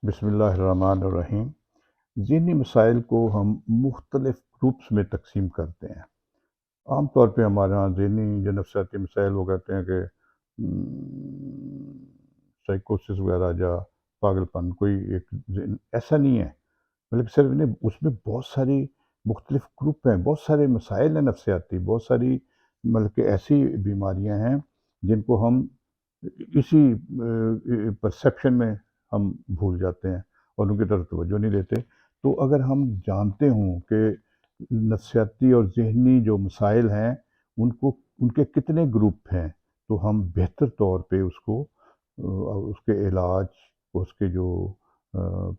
بسم اللہ الرحمن الرحیم۔ ذہنی مسائل کو ہم مختلف گروپس میں تقسیم کرتے ہیں۔ عام طور پہ ہمارے ہاں ذہنی جو نفسیاتی مسائل وہ کہتے ہیں کہ سائیکوسس وغیرہ یا پاگل پن کوئی ایک ایسا نہیں ہے، بلکہ صرف اس میں بہت ساری مختلف گروپ ہیں، بہت سارے مسائل ہیں نفسیاتی، بہت ساری بلکہ ایسی بیماریاں ہیں جن کو ہم اسی پرسیپشن میں ہم بھول جاتے ہیں اور ان کی طرف توجہ نہیں دیتے۔ تو اگر ہم جانتے ہوں کہ نفسیاتی اور ذہنی جو مسائل ہیں ان کے کتنے گروپ ہیں، تو ہم بہتر طور پہ اس کے علاج، اس کے جو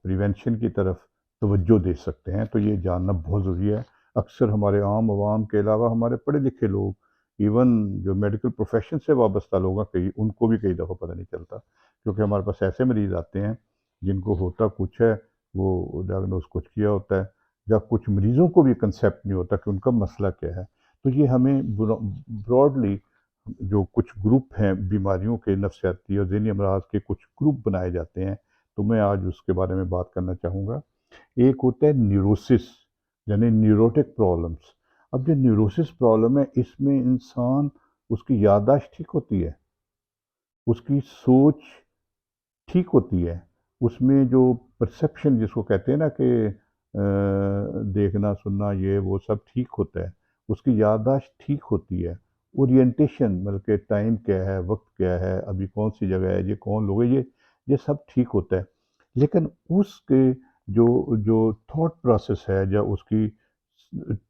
پریونشن کی طرف توجہ دے سکتے ہیں۔ تو یہ جاننا بہت ضروری ہے۔ اکثر ہمارے عام عوام کے علاوہ ہمارے پڑھے لکھے لوگ، ایون جو میڈیکل پروفیشن سے وابستہ لوگ ہیں، ان کو بھی کئی دفعہ پتہ نہیں چلتا، کیونکہ ہمارے پاس ایسے مریض آتے ہیں جن کو ہوتا کچھ ہے، وہ ڈائگنوز کچھ کیا ہوتا ہے، یا کچھ مریضوں کو بھی کنسیپٹ نہیں ہوتا کہ ان کا مسئلہ کیا ہے۔ تو یہ ہمیں براڈلی جو کچھ گروپ ہیں بیماریوں کے، نفسیاتی اور ذہنی امراض کے کچھ گروپ بنائے جاتے ہیں، تو میں آج اس کے بارے میں بات کرنا چاہوں گا۔ ایک ہوتا ہے نیوروسس، یعنی نیوروٹک پرابلمس۔ اب جو نیوروسس پرابلم ہے، اس میں انسان، اس کی یادداشت ٹھیک ہوتی ہے، اس کی سوچ ٹھیک ہوتی ہے، اس میں جو پرسیپشن جس کو کہتے ہیں نا کہ دیکھنا سننا یہ وہ سب ٹھیک ہوتا ہے، اس کی یادداشت ٹھیک ہوتی ہے، اورینٹیشن بلکہ ٹائم کیا ہے، وقت کیا ہے، ابھی کون سی جگہ ہے، یہ کون لوگ ہیں، یہ سب ٹھیک ہوتا ہے۔ لیکن اس کے جو تھاٹ پروسیس ہے، یا اس کی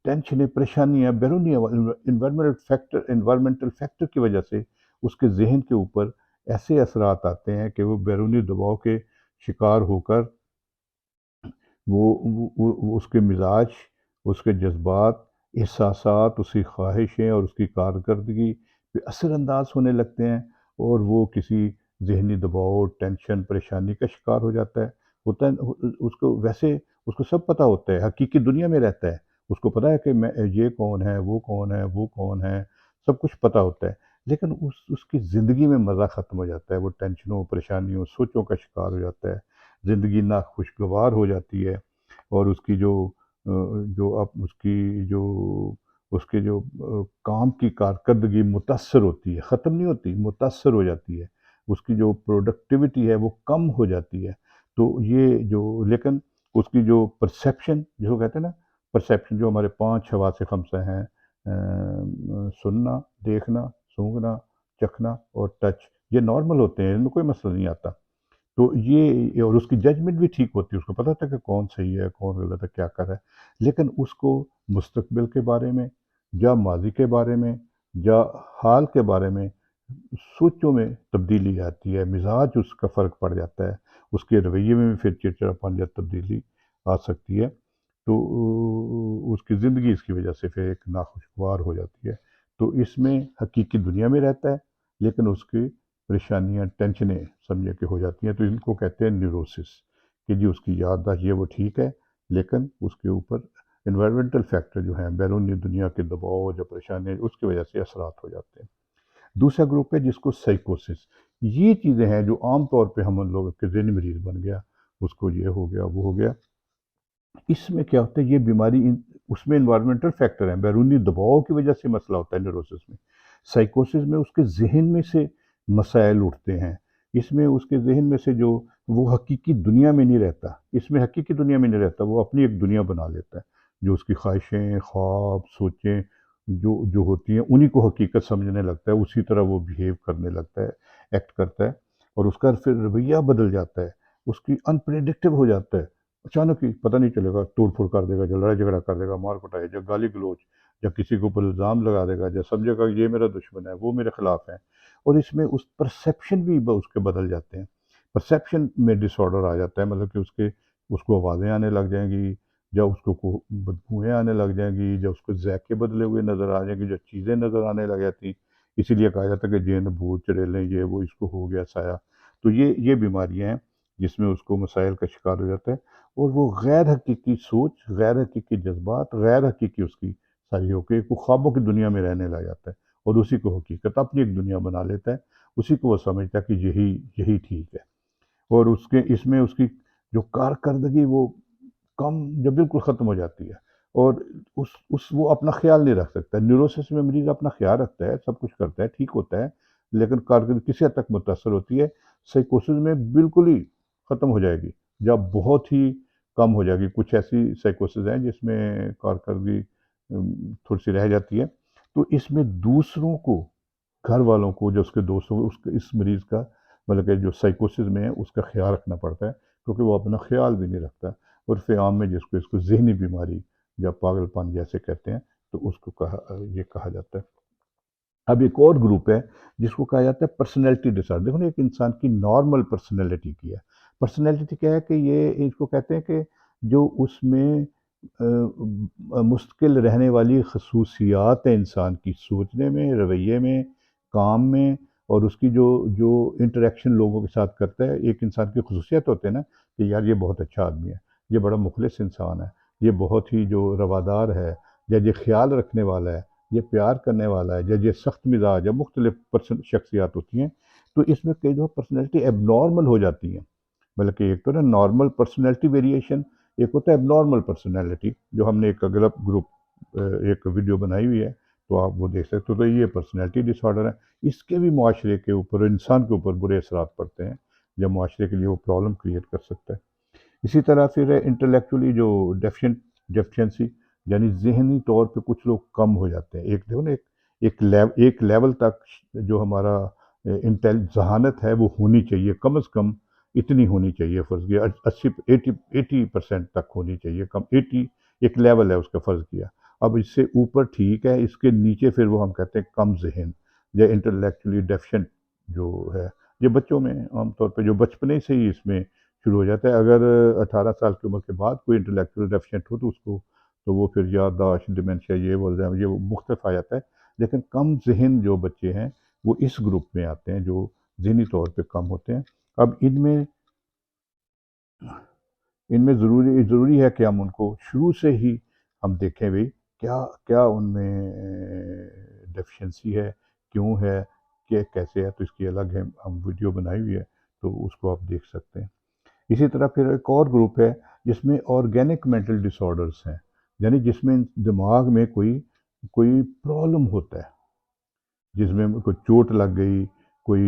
ٹینشنیں، پریشانیاں بیرونی انوائرمنٹل فیکٹر کی وجہ سے اس کے ذہن کے اوپر ایسے اثرات آتے ہیں کہ وہ بیرونی دباؤ کے شکار ہو کر وہ اس کے مزاج، اس کے جذبات، احساسات، اس کی خواہشیں اور اس کی کارکردگی پہ اثر انداز ہونے لگتے ہیں، اور وہ کسی ذہنی دباؤ، ٹینشن، پریشانی کا شکار ہو جاتا ہے۔ اس کو ویسے اس کو سب پتہ ہوتا ہے، حقیقی دنیا میں رہتا ہے، اس کو پتہ ہے کہ یہ کون ہے، وہ کون ہے، وہ کون ہے، سب کچھ پتہ ہوتا ہے، لیکن اس کی زندگی میں مزہ ختم ہو جاتا ہے، وہ ٹینشنوں، پریشانیوں، سوچوں کا شکار ہو جاتا ہے، زندگی ناخوشگوار ہو جاتی ہے، اور اس کی اس کے جو کام کی کارکردگی متاثر ہوتی ہے، ختم نہیں ہوتی، متاثر ہو جاتی ہے، اس کی جو پروڈکٹیوٹی ہے وہ کم ہو جاتی ہے۔ تو لیکن اس کی جو پرسیپشن، جس کو کہتے ہیں نا پرسیپشن، جو ہمارے 5 حواس خمسہ ہیں، سننا، دیکھنا، سونگھنا، چکھنا اور ٹچ، یہ نارمل ہوتے ہیں، ان میں کوئی مسئلہ نہیں آتا۔ تو اور اس کی ججمنٹ بھی ٹھیک ہوتی ہے، اس کو پتہ تھا کہ کون صحیح ہے، کون غلط ہے، کیا کر رہا ہے۔ لیکن اس کو مستقبل کے بارے میں، یا ماضی کے بارے میں، یا حال کے بارے میں سوچوں میں تبدیلی آتی ہے، مزاج اس کا فرق پڑ جاتا ہے، اس کے رویے میں بھی پھر چڑچڑاپن یا تبدیلی آ سکتی ہے۔ تو اس کی زندگی اس کی وجہ سے پھر ایک ناخوشگوار ہو جاتی ہے۔ تو اس میں حقیقی دنیا میں رہتا ہے، لیکن اس کی پریشانیاں، ٹینشنیں سمجھے کہ ہو جاتی ہیں، تو ان کو کہتے ہیں نیوروسس، کہ جی اس کی یادداشت یہ وہ ٹھیک ہے، لیکن اس کے اوپر انوائرمنٹل فیکٹر جو ہیں، بیرونی دنیا کے دباؤ، جو پریشانیاں، اس کی وجہ سے اثرات ہو جاتے ہیں۔ دوسرا گروپ ہے جس کو سائیکوسس۔ یہ چیزیں ہیں جو عام طور پہ ہم ان لوگوں کے ذہنی مریض بن گیا، اس کو یہ ہو گیا، وہ ہو گیا۔ اس میں کیا ہوتا ہے، یہ بیماری اس میں انوائرمنٹل فیکٹر ہیں، بیرونی دباؤ کی وجہ سے مسئلہ ہوتا ہے نیوروسس میں۔ سائیکوسس میں اس کے ذہن میں سے مسائل اٹھتے ہیں، اس میں اس کے ذہن میں سے وہ حقیقی دنیا میں نہیں رہتا، اس میں حقیقی دنیا میں نہیں رہتا، وہ اپنی ایک دنیا بنا لیتا ہے، جو اس کی خواہشیں، خواب، سوچیں جو ہوتی ہیں انہی کو حقیقت سمجھنے لگتا ہے، اسی طرح وہ بیہیو کرنے لگتا ہے، ایکٹ کرتا ہے، اور اس کا پھر رویہ بدل جاتا ہے، اس کی انپریڈکٹیو ہو جاتا ہے، اچانک ہی پتہ نہیں چلے گا، توڑ پھوڑ کر دے گا، لڑائی جھگڑا کر دے گا، مار پٹائی، یا گالی گلوچ، یا کسی کے اوپر الزام لگا دے گا، یا سمجھے گا کہ یہ میرا دشمن ہے، وہ میرے خلاف ہے۔ اور اس میں اس پرسیپشن بھی اس کے بدل جاتے ہیں، پرسیپشن میں ڈس آرڈر آ جاتا ہے، مطلب کہ اس کو آوازیں آنے لگ جائیں گی، یا اس کو بدبوئیں آنے لگ جائیں گی، یا اس کو ذائقے بدلے ہوئے نظر آ جائیں گی، جو چیزیں نظر آنے لگ جاتی، اسی لیے کہا جاتا ہے کہ جن بھوت چڑیلیں یہ وہ اس کو ہو گیا سایہ۔ تو یہ بیماریاں ہیں جس میں اس کو مسائل کا شکار ہو جاتا ہے، اور وہ غیر حقیقی سوچ، غیر حقیقی جذبات، غیر حقیقی اس کی ساری ہو کے وہ خوابوں کی دنیا میں رہنے لگ جاتا ہے، اور اسی کو حقیقت اپنی ایک دنیا بنا لیتا ہے، اسی کو وہ سمجھتا ہے کہ یہی ٹھیک ہے۔ اور اس میں اس کی جو کارکردگی وہ کم جب بالکل ختم ہو جاتی ہے، اور وہ اپنا خیال نہیں رکھ سکتا، نیوروسس میں مریض اپنا خیال رکھتا ہے، سب کچھ کرتا ہے، ٹھیک ہوتا ہے، لیکن کارکردگی کسی حد تک متاثر ہوتی ہے۔ سائیکوسس میں بالکل ہی ختم ہو جائے گی، یا بہت ہی کم ہو جائے گی۔ کچھ ایسی سائیکوسس ہیں جس میں کارکردگی تھوڑی سی رہ جاتی ہے، تو اس میں دوسروں کو، گھر والوں کو، جو اس کے دوستوں کو، اس مریض کا مطلب کہ جو سائیکوسس میں ہے اس کا خیال رکھنا پڑتا ہے، کیونکہ وہ اپنا خیال بھی نہیں رکھتا۔ عرف عام میں اس کو ذہنی بیماری یا پاگل پن جیسے کہتے ہیں، تو اس کو یہ کہا جاتا ہے۔ اب ایک اور گروپ ہے جس کو کہا جاتا ہے پرسنالٹی ڈس آرڈر۔ دیکھو نا، ایک انسان کی نارمل پرسنالٹی کی ہے۔ پرسنالٹی کیا ہے کہ یہ اس کو کہتے ہیں کہ جو اس میں مستقل رہنے والی خصوصیات ہیں انسان کی، سوچنے میں، رویے میں، کام میں، اور اس کی جو انٹریکشن لوگوں کے ساتھ کرتا ہے۔ ایک انسان کی خصوصیت ہوتے ہیں نا کہ یار یہ بہت اچھا آدمی ہے، یہ بڑا مخلص انسان ہے، یہ بہت ہی جو روادار ہے، یا یہ خیال رکھنے والا ہے، یہ پیار کرنے والا ہے، یا یہ سخت مزاج ہے۔ مختلف شخصیات ہوتی ہیں، تو اس میں کئی دفعہ پرسنالٹی ایب نارمل ہو جاتی ہیں۔ بلکہ ایک تو نا نارمل پرسنالٹی ویریشن، ایک ہوتا ہے ایب نارمل پرسنالٹی، جو ہم نے ایک اگلا گروپ ایک ویڈیو بنائی ہوئی ہے، تو آپ وہ دیکھ سکتے ہو۔ تو یہ پرسنالٹی ڈس آرڈر ہے، اس کے بھی معاشرے کے اوپر، انسان کے اوپر برے اثرات پڑتے ہیں، یا معاشرے کے لیے وہ پرابلم کریٹ کر سکتا ہے۔ اسی طرح پھر ہے انٹلیکچولی جو ڈیفیشنسی، یعنی ذہنی طور پہ کچھ لوگ کم ہو جاتے ہیں۔ ایک دیکھو نا، ایک لیول تک جو ہمارا ذہانت ہے وہ ہونی چاہیے، کم از کم اتنی ہونی چاہیے، فرض کیا 80% تک ہونی چاہیے، کم 80 ایک لیول ہے اس کا، فرض کیا۔ اب اس سے اوپر ٹھیک ہے، اس کے نیچے پھر وہ ہم کہتے ہیں کم ذہن یا انٹلیکچولی ڈیفیشنٹ جو ہے۔ یہ بچوں میں عام طور پہ جو بچپنے سے ہی اس میں شروع ہو جاتا ہے۔ اگر 18 سال کی عمر کے بعد کوئی انٹلیکچوئل ڈیفیشنٹ ہو تو وہ پھر یادداشت، ڈیمنشیا، یہ الزائمر، یہ مختلف آ جاتا ہے۔ لیکن کم ذہن جو بچے ہیں وہ اس گروپ میں آتے ہیں، جو ذہنی طور پہ کم ہوتے ہیں۔ اب ان میں ضروری ہے کہ ہم ان کو شروع سے ہی ہم دیکھیں بھئی کیا ان میں ڈیفیشنسی ہے، کیوں ہے، کہ کیسے ہے۔ تو اس کی الگ ہم ویڈیو بنائی ہوئی ہے، تو اس کو آپ دیکھ سکتے ہیں۔ اسی طرح پھر ایک اور گروپ ہے جس میں آرگینک مینٹل ڈس آرڈرس ہیں، یعنی جس میں دماغ میں کوئی پرابلم ہوتا ہے، جس میں کوئی چوٹ لگ گئی، کوئی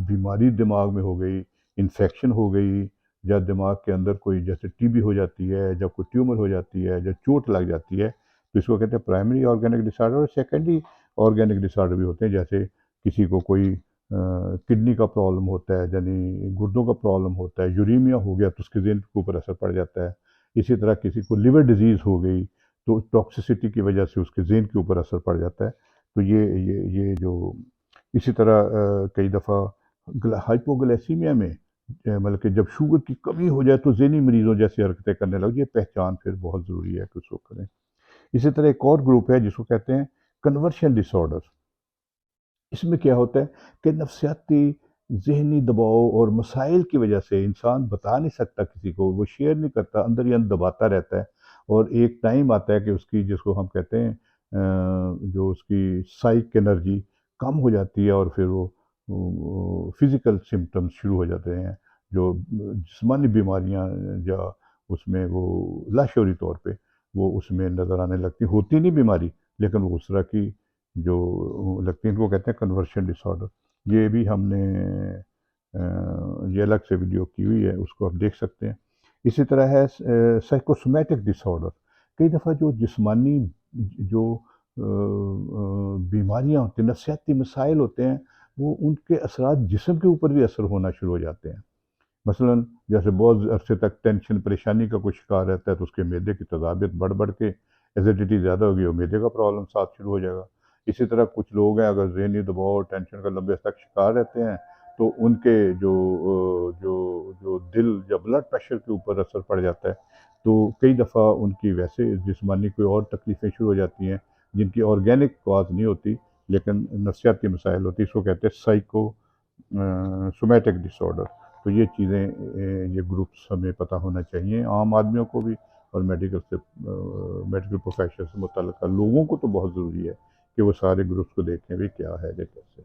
بیماری دماغ میں ہو گئی، انفیکشن ہو گئی، یا دماغ کے اندر کوئی جیسے ٹی بی ہو جاتی ہے، جب کوئی ٹیومر ہو جاتی ہے، یا چوٹ لگ جاتی ہے، تو اس کو کہتے ہیں پرائمری آرگینک ڈس آرڈر۔ اور سیکنڈری آرگینک ڈس آرڈر بھی ہوتے ہیں، جیسے کسی کو کوئی کڈنی کا پرابلم ہوتا ہے، یعنی گردوں کا پرابلم ہوتا ہے، یوریمیا ہو گیا تو اس کے ذہن کے اوپر اثر پڑ جاتا ہے۔ اسی طرح کسی کو لیور ڈیزیز ہو گئی تو ٹاکسیسٹی کی وجہ سے اس کے ذہن کے اوپر اثر پڑ جاتا ہے۔ تو یہ جو اسی طرح کئی دفعہ ہائپوگلیسیمیا میں مطلب کہ جب شوگر کی کمی ہو جائے تو ذہنی مریضوں جیسی حرکتیں کرنے لگ، یہ پہچان پھر بہت ضروری ہے کہ اس کو کریں۔ اسی طرح ایک اور گروپ ہے جس کو کہتے ہیں کنورشن ڈس آرڈر۔ اس میں کیا ہوتا ہے کہ نفسیاتی ذہنی دباؤ اور مسائل کی وجہ سے انسان بتا نہیں سکتا کسی کو، وہ شیئر نہیں کرتا، اندر ہی اندر دباتا رہتا ہے، اور ایک ٹائم آتا ہے کہ اس کی، جس کو ہم کہتے ہیں جو اس کی سائیک انرجی کم ہو جاتی ہے، اور پھر وہ فزیکل سمٹمز شروع ہو جاتے ہیں، جو جسمانی بیماریاں، یا اس میں وہ لاشعوری طور پہ وہ اس میں نظر آنے لگتی، ہوتی نہیں بیماری، لیکن وہ اس طرح کی جو لگتی ہیں، ان کو کہتے ہیں کنورشن ڈس آرڈر۔ یہ بھی ہم نے یہ الگ سے ویڈیو کی ہوئی ہے، اس کو آپ دیکھ سکتے ہیں۔ اسی طرح ہے سائیکوسومیٹک ڈس آرڈر۔ کئی دفعہ جو جسمانی جو بیماریاں ہوتی ہیں، نفسیاتی مسائل ہوتے ہیں، وہ ان کے اثرات جسم کے اوپر بھی اثر ہونا شروع ہو جاتے ہیں۔ مثلاً جیسے بہت عرصے تک ٹینشن، پریشانی کا کوئی شکار رہتا ہے، تو اس کے معدے کی تذابیت بڑھ کے ایسیڈیٹی زیادہ ہوگی، اور معدے کا پرابلم ساتھ شروع ہو جائے گا۔ اسی طرح کچھ لوگ ہیں اگر ذہنی دباؤ اور ٹینشن کا لمبے تک شکار رہتے ہیں، تو ان کے جو دل یا بلڈ پریشر کے اوپر اثر پڑ جاتا ہے، تو کئی دفعہ ان کی ویسے جسمانی کوئی اور تکلیفیں شروع ہو جاتی ہیں، جن کی آرگینک کاز نہیں ہوتی، لیکن نفسیاتی مسائل ہوتی ہیں۔ اس کو کہتے ہیں سائیکو سومیٹک ڈس آرڈر۔ تو یہ چیزیں، یہ گروپس ہمیں پتہ ہونا چاہیے، عام آدمیوں کو بھی، اور میڈیکل پروفیشن سے متعلقہ لوگوں کو تو بہت ضروری ہے کہ وہ سارے گروپس کو دیکھیں بھی کیا ہے، کیسے۔